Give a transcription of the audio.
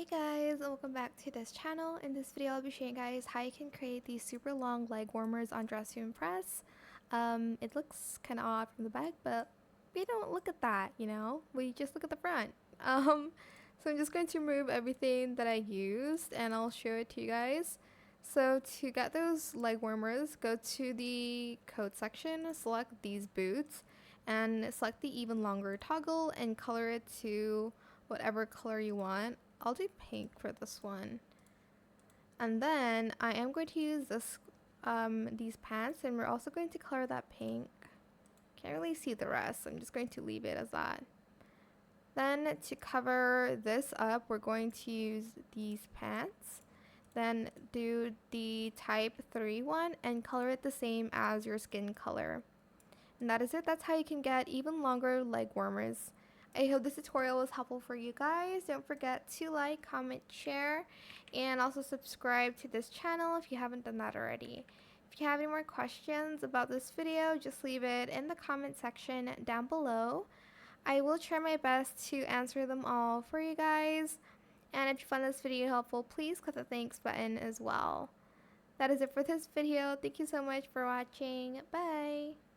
Hey guys, welcome back to this channel. In this video, I'll be showing you guys how you can create these super long leg warmers on Dress to Impress. It looks kind of odd from the back, but we don't look at that, we just look at the front. So I'm just going to remove everything that I used and I'll show it to you guys. So to get those leg warmers, go to the code section, select these boots, and select the even longer toggle and color it to whatever color you want. I'll do pink for this one. And then I am going to use these pants, and we're also going to color that pink. Can't really see the rest, so I'm just going to leave it as that. Then to cover this up, we're going to use these pants. Then do the type 3 one and color it the same as your skin color. And that is it. That's how you can get even longer leg warmers. I hope this tutorial was helpful for you guys. Don't forget to like, comment, share, and also subscribe to this channel if you haven't done that already. If you have any more questions about this video, just leave it in the comment section down below. I will try my best to answer them all for you guys. And if you found this video helpful, please click the thanks button as well. That is it for this video. Thank you so much for watching. Bye!